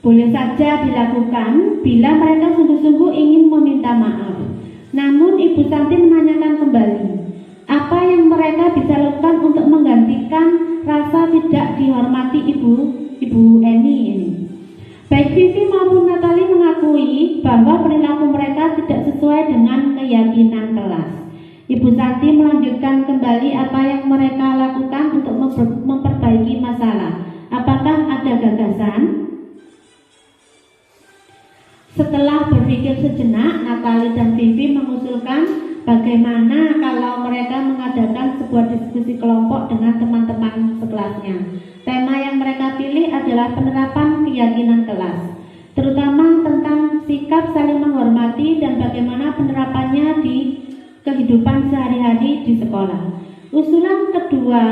boleh saja dilakukan bila mereka sungguh-sungguh ingin meminta maaf. Namun Ibu Santi menanyakan kembali, apa yang mereka bisa lakukan untuk menggantikan rasa tidak dihormati Ibu Eni ini. Baik Vivi maupun Natali mengakui bahwa perilaku mereka tidak sesuai dengan keyakinan kelas. Ibu Santi melanjutkan kembali apa yang mereka lakukan untuk memperbaiki masalah. Apakah ada gagasan? Setelah berpikir sejenak, Natali dan Vivi mengusulkan bagaimana kalau mereka mengadakan sebuah diskusi kelompok dengan teman-teman sekelasnya. Tema yang mereka pilih adalah penerapan keyakinan kelas, terutama tentang sikap saling menghormati dan bagaimana penerapannya di kehidupan sehari-hari di sekolah. Usulan kedua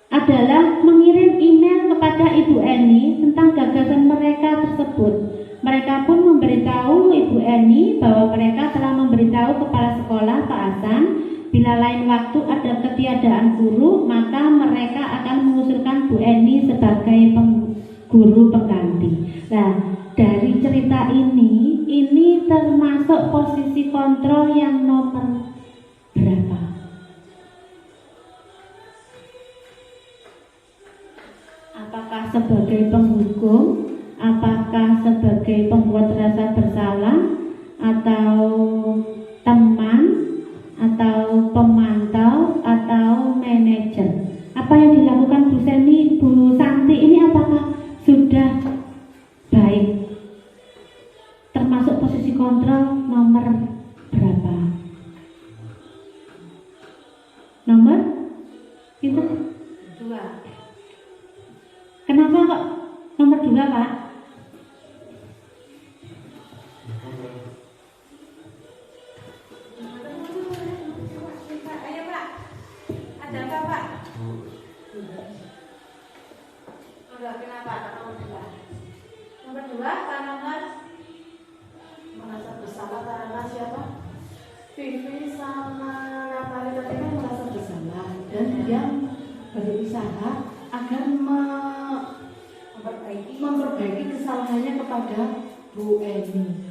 adalah mengirim email kepada Ibu Eni tentang gagasan mereka tersebut. Mereka pun memberitahu Ibu Eni bahwa mereka telah memberitahu kepala sekolah Pak Hasan bila lain waktu ada ketiadaan guru, maka mereka akan mengusulkan Bu Eni sebagai guru pengganti. Nah, dari cerita ini termasuk posisi kontrol yang nomor berapa? Apakah sebagai penghukum, apakah sebagai pembuat rasa bersalah, atau teman, atau pemantau, atau manajer? Apa yang dilakukan Bu Santi ini apakah sudah baik? Termasuk posisi kontrol nomor berapa? Nomor? Itu? 2. Kenapa kok nomor 2, Pak? Ayo Pak, ada apa Pak? Udah, kenapa nomor 2? Nomor 2 karena merasa bersalah karena siapa? Vivi sama Natali tadi kan merasa bersalah dan dia berusaha agar memperbaiki kesalahannya kepada Bu Eni.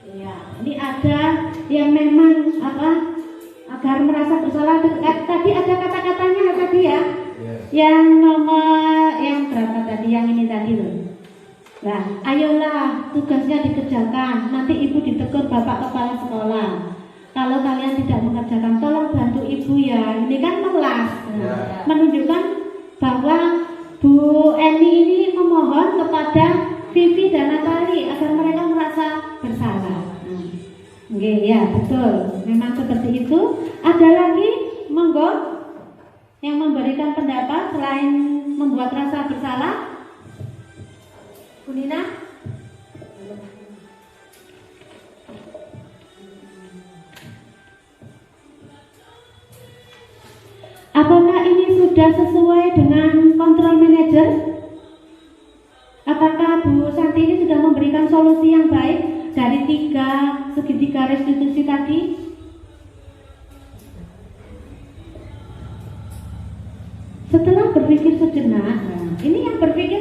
Ya, ini ada yang memang agar merasa bersalah. Tadi ada kata-katanya tadi ya. Yang nomor yang berapa tadi? Yang ini tadi loh. Nah, ayolah tugasnya dikerjakan. Nanti ibu ditegur bapak kepala sekolah. Kalau kalian tidak mengerjakan, tolong bantu ibu ya. Ini kan kelas, menunjukkan bahwa Bu Eni ini memohon kepada Vivi dan Natali agar mereka merasa bersalah. Oke, ya betul. Memang seperti itu. Ada lagi, monggo, yang memberikan pendapat selain membuat rasa bersalah. Bu Nina? Apakah ini sudah sesuai dengan kontrol manajer? Apakah Bu Santi ini sudah memberikan solusi yang baik dari segitiga restitusi tadi? Setelah berpikir sejenak, ini yang berpikir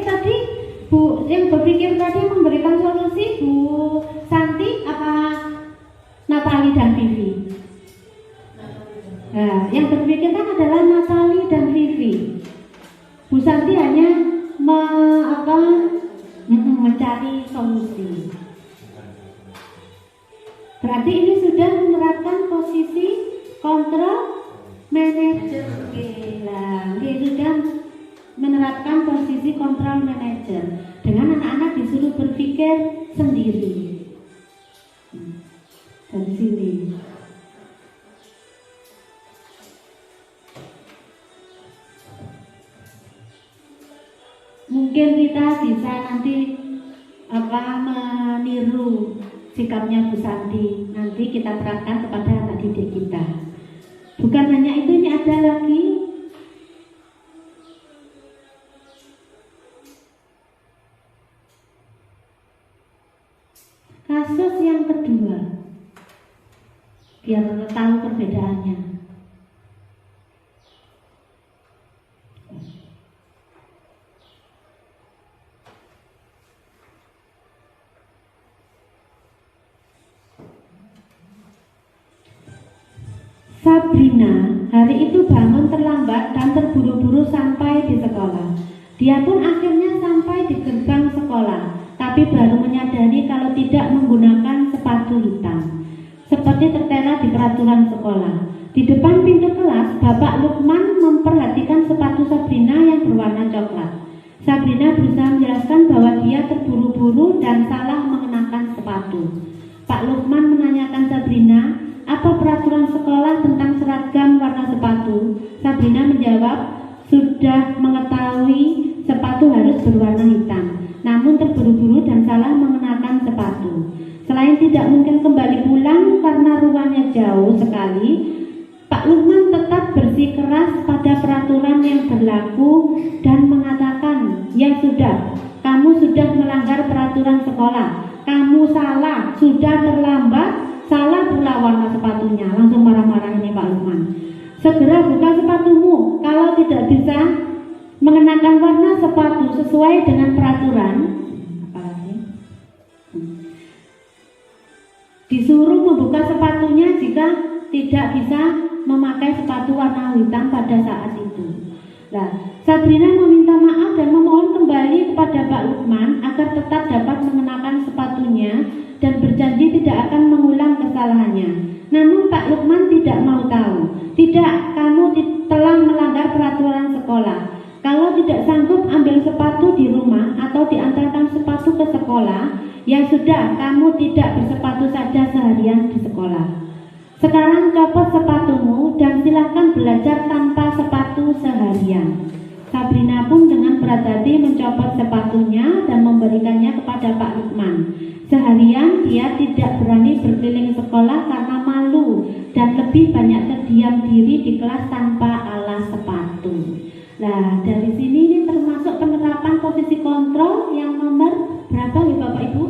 tadi memberikan solusi Bu Santi apa Natali dan Vivi? Nah, yang berpikir kan adalah Natali dan Vivi. Bu Santi hanya mencari solusi. Berarti ini sudah menerapkan posisi kontrol manajer. Dia sudah menerapkan posisi kontrol manajer dengan anak-anak disuruh berpikir sendiri. Dari sini. Mungkin kita bisa nanti meniru sikapnya Bu Santi. Nanti kita terapkan kepada anak didik kita. Bukan hanya itu, ini ada lagi kasus yang kedua. Biar tahu perbedaannya. Sabrina hari itu bangun terlambat dan terburu-buru sampai di sekolah. Dia pun akhirnya sampai di gerbang sekolah, tapi baru menyadari kalau tidak menggunakan sepatu hitam, seperti tertera di peraturan sekolah. Di depan pintu kelas, Bapak Lukman memperhatikan sepatu Sabrina yang berwarna coklat. Sabrina berusaha menjelaskan bahwa dia terburu-buru dan salah mengenakan sepatu. Pak Lukman menanyakan Sabrina, apa apa peraturan sekolah tentang seragam warna sepatu? Sabrina menjawab, sudah mengetahui sepatu harus berwarna hitam, namun terburu-buru dan salah mengenakan sepatu. Selain tidak mungkin kembali pulang karena rumahnya jauh sekali, Pak Lukman tetap bersikeras pada peraturan yang berlaku dan mengatakan, ya sudah, kamu sudah melanggar peraturan sekolah, kamu salah, sudah terlambat, salah pula warna sepatunya. Langsung marah-marah ini Pak Lukman. Segera buka sepatumu, kalau tidak bisa mengenakan warna sepatu sesuai dengan peraturan, apalagi disuruh membuka sepatunya jika tidak bisa memakai sepatu warna hitam pada saat itu. Nah, Sabrina meminta maaf dan memohon kembali kepada Pak Lukman agar tetap dapat mengenakan sepatunya dan berjanji tidak akan mengulang kesalahannya. Namun Pak Lukman tidak mau tahu. Tidak, kamu telah melanggar peraturan sekolah. Kalau tidak sanggup ambil sepatu di rumah atau diantarkan sepatu ke sekolah, ya sudah, kamu tidak bersepatu saja seharian di sekolah. Sekarang copot sepatumu dan silahkan belajar tanpa sepatu seharian. Sabrina pun dengan berat hati mencopot sepatunya dan memberikannya kepada Pak Lukman. Seharian dia tidak berani berkeliling sekolah karena malu dan lebih banyak terdiam diri di kelas tanpa alas sepatu. Nah, dari sini ini termasuk penerapan posisi kontrol yang nomor berapa ya Bapak Ibu?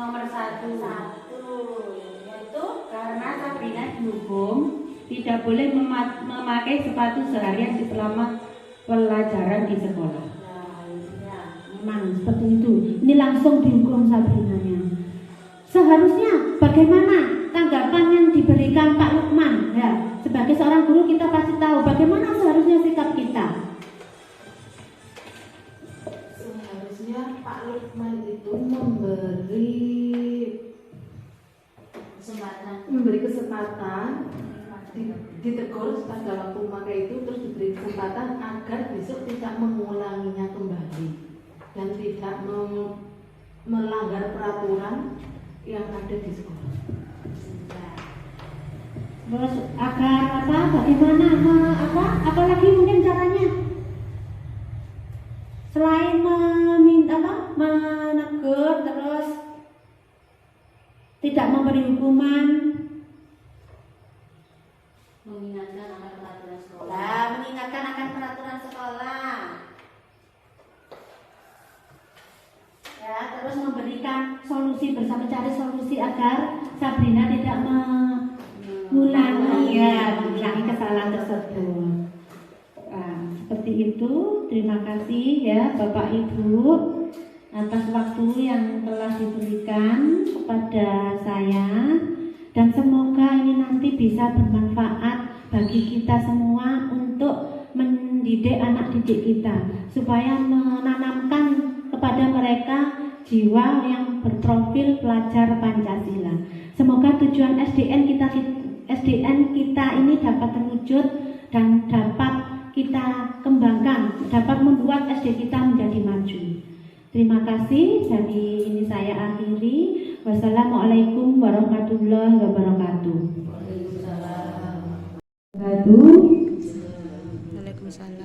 Nomor satu, yaitu Karena Sabrina dihukum tidak boleh memakai sepatu seharian selama pelajaran di sekolah. Memang seperti itu. Ini langsung dihukum Sabrinanya. Seharusnya bagaimana tanggapan yang diberikan Pak Lukman? Ya, sebagai seorang guru kita pasti tahu bagaimana seharusnya sikap kita. seharusnya Pak Lukman itu memberi kesempatan ditegur pada waktu memakai itu, terus diberi kesempatan agar besok tidak mengulanginya kembali dan tidak melanggar peraturan yang ada di sekolah. Terus agar bagaimana apalagi mungkin caranya selain menegur terus tidak memberi hukuman, Mengingatkan akan peraturan sekolah. mengingatkan akan peraturan sekolah. Ya, terus memberikan solusi bersama, cari solusi agar Sabrina tidak mengulangi kesalahan tersebut. Nah, seperti itu. Terima kasih ya Bapak Ibu atas waktu yang telah diberikan kepada saya, dan semoga ini nanti bisa bermanfaat bagi kita semua untuk mendidik anak didik kita supaya menanamkan kepada mereka jiwa yang berprofil pelajar Pancasila. Semoga tujuan SDN kita ini dapat terwujud dan dapat kita kembangkan, dapat membuat SD kita menjadi maju. Terima kasih. Dari ini saya akhiri. Wassalamualaikum warahmatullahi wabarakatuh.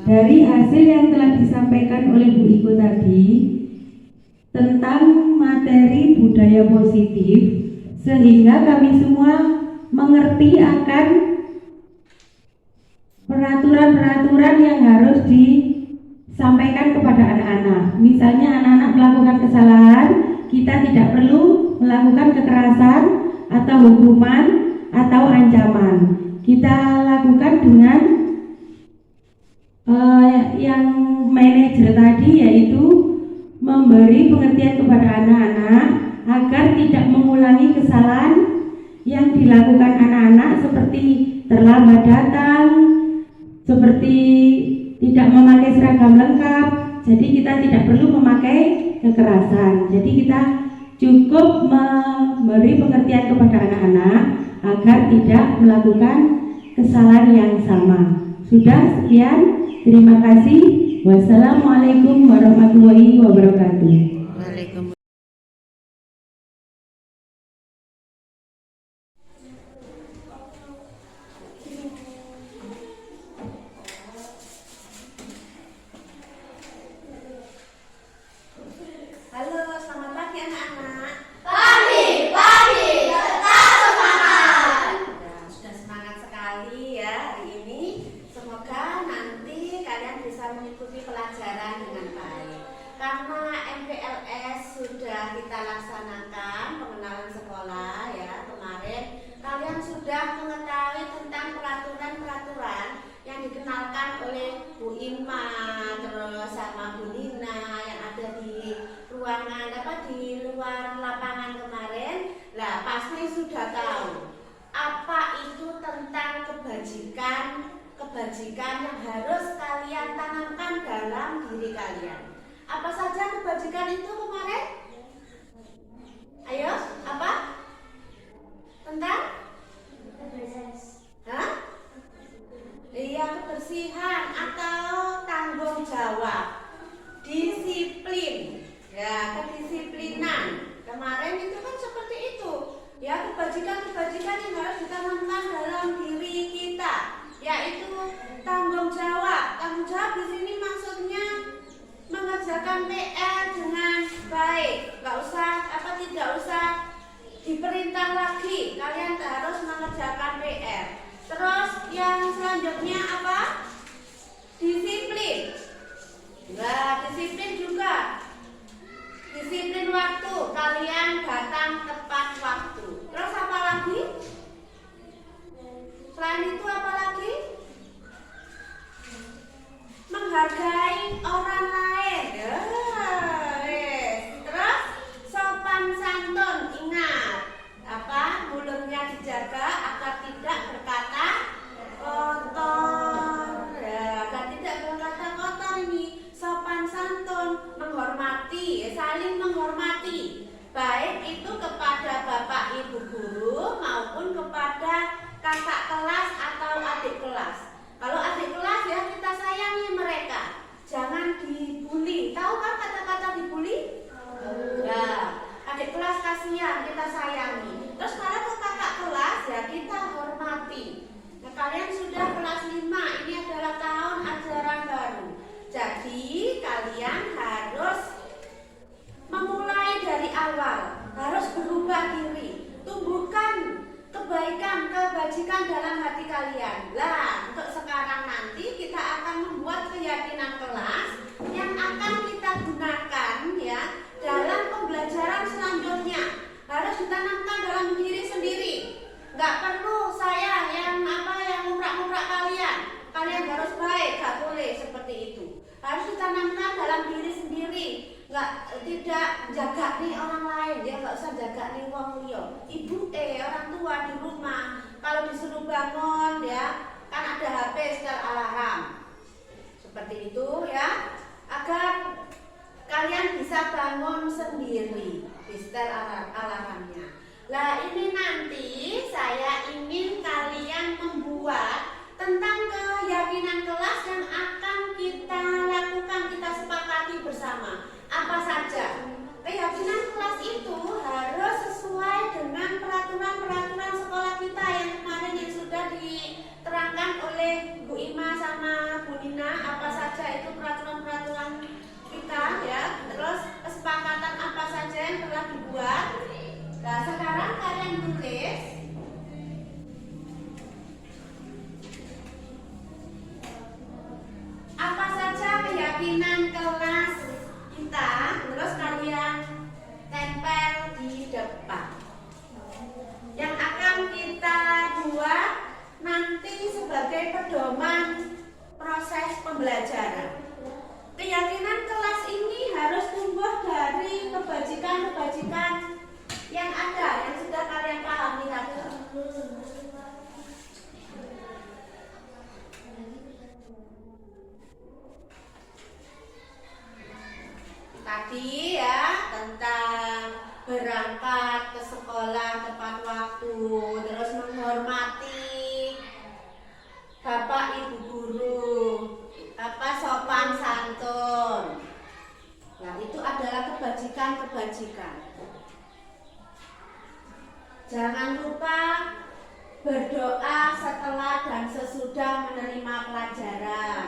Dari hasil yang telah disampaikan oleh Bu Iko tadi tentang materi budaya positif, sehingga kami semua mengerti akan peraturan-peraturan yang harus disampaikan kepada anak-anak. Misalnya anak-anak melakukan kesalahan, kita tidak perlu melakukan kekerasan atau hukuman atau ancaman. Kita lakukan dengan yang manajer tadi, yaitu memberi pengertian kepada anak-anak agar tidak mengulangi kesalahan yang dilakukan anak-anak seperti terlambat datang, seperti tidak memakai seragam lengkap. Jadi kita tidak perlu memakai kekerasan. Jadi kita cukup memberi pengertian kepada anak-anak agar tidak melakukan kesalahan yang sama. Sudah, sekian. Terima kasih. Wassalamualaikum warahmatullahi wabarakatuh. sudah mengetahui tentang peraturan-peraturan yang dikenalkan oleh Bu Ima, terus sama Bu Nina yang ada di ruangan di luar lapangan kemarin. Lah pasti sudah tahu apa itu tentang kebajikan yang harus kalian tanamkan dalam diri kalian. Apa saja kebajikan itu kemarin? Ayo, apa? Tentang? Hah? Iya, kebersihan atau tanggung jawab, disiplin, ya kedisiplinan. Kemarin itu kan seperti itu, ya kebajikan-kebajikan yang harus ditanamkan dalam diri kita, yaitu tanggung jawab. Tanggung jawab di sini maksudnya mengerjakan PR dengan baik, tidak usah diperintah lagi, kalian harus mengerjakan PR. Terus yang selanjutnya apa? Disiplin. Nah, disiplin juga. Disiplin waktu, kalian datang tepat waktu. Terus apa lagi? Selain itu apa lagi? Menghargai orang lain. Terus sopan santun, ingat apa? Mulutnya dijaga agar tidak berkata kotor. Agar tidak berkata kotor ini. Sopan santun, menghormati, saling menghormati. Baik itu kepada Bapak Ibu guru maupun kepada kakak kelas atau adik kelas. Kalau adik kelas ya kita sayangi mereka. Jangan dibully. Tahu kan kata-kata dibully? Nah, adik kelas kasihan, kita sayangi. Terus kalau ke kakak kelas ya kita hormati. Nah, kalian sudah kelas 5, ini adalah tahun ajaran baru. Jadi kalian harus memulai dari awal, harus berubah diri, tumbuhkan kebajikan dalam hati kalian. Lah, untuk sekarang nanti kita akan membuat keyakinan kelas yang akan kita gunakan ya dalam pembelajaran selanjutnya. Harus ditanamkan dalam diri sendiri. Nggak perlu saya yang nguprak-nguprak kalian. Kalian harus baik, nggak boleh seperti itu. Harus ditanamkan dalam diri sendiri. Tidak jaga nih orang lain, ya nggak usah jaga nih wong liya. Ibu orang tua di rumah kalau disuruh bangun ya kan ada HP setel alarm seperti itu ya, agar kalian bisa bangun sendiri di setel alarmnya. Lah ini nanti saya ingin kalian membuat tentang keyakinan kelas yang akan kita lakukan, kita sepakati bersama. Apa saja? Keyakinan kelas itu harus sesuai dengan peraturan-peraturan sekolah kita yang kemarin yang sudah diterangkan oleh Bu Ima sama Bu Nina. Apa saja itu peraturan-peraturan kita ya. Terus kesepakatan apa saja yang telah dibuat. Nah, sekarang kalian tulis apa saja keyakinan kelas kita, terus kalian tempel di depan. Yang akan kita buat nanti sebagai pedoman proses pembelajaran. Keyakinan kelas ini harus tumbuh dari kebajikan-kebajikan yang ada, yang sudah kalian pahami tadi. Tadi ya tentang berangkat ke sekolah tepat waktu, terus menghormati Bapak Ibu guru, sopan santun. Nah itu adalah kebajikan-kebajikan. Jangan lupa berdoa setelah dan sesudah menerima pelajaran.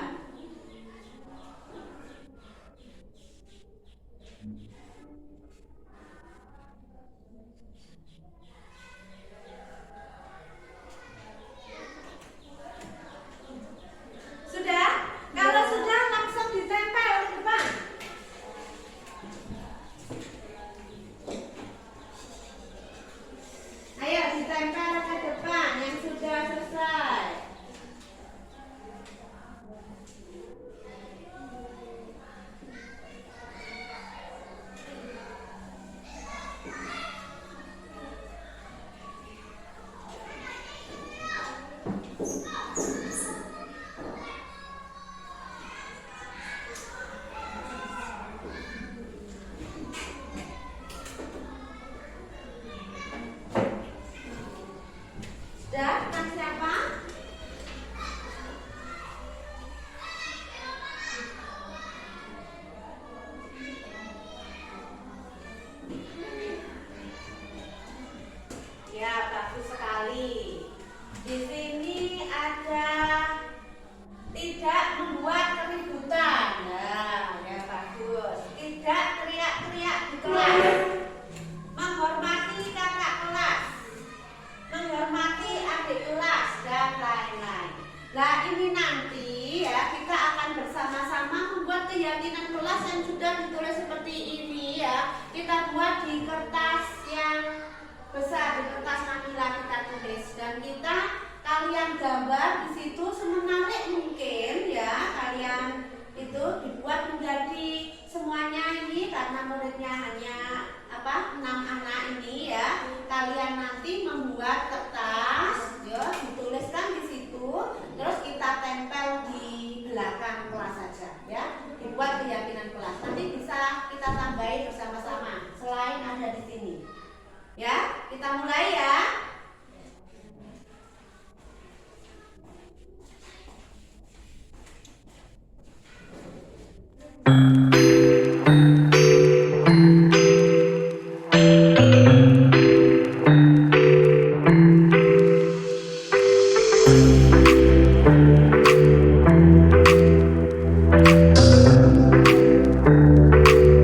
Sudah? Kalau sudah langsung ditempel di depan. Ayo ditempel ke depan. Yang kembali. Di sini ada tidak membuat keributan. Nah, ya bagus. Tidak teriak-teriak di kelas. Menghormati kakak kelas. Menghormati adik kelas dan lain-lain. Nah, ini nanti ya kita akan bersama-sama membuat keyakinan kelas yang sudah ditulis seperti ini ya. Kita buat di kertas yang besar, di kertas manila kita tulis dan kalian gambar di situ semenarik mungkin ya. Kalian itu dibuat menjadi semuanya ini karena muridnya hanya 6 anak ini ya. Kalian nanti membuat kertas ya, dituliskan di situ, terus kita tempel di belakang kelas saja ya. Dibuat keyakinan kelas. Nanti bisa kita tambahin bersama-sama selain ada di sini. Ya, kita mulai ya.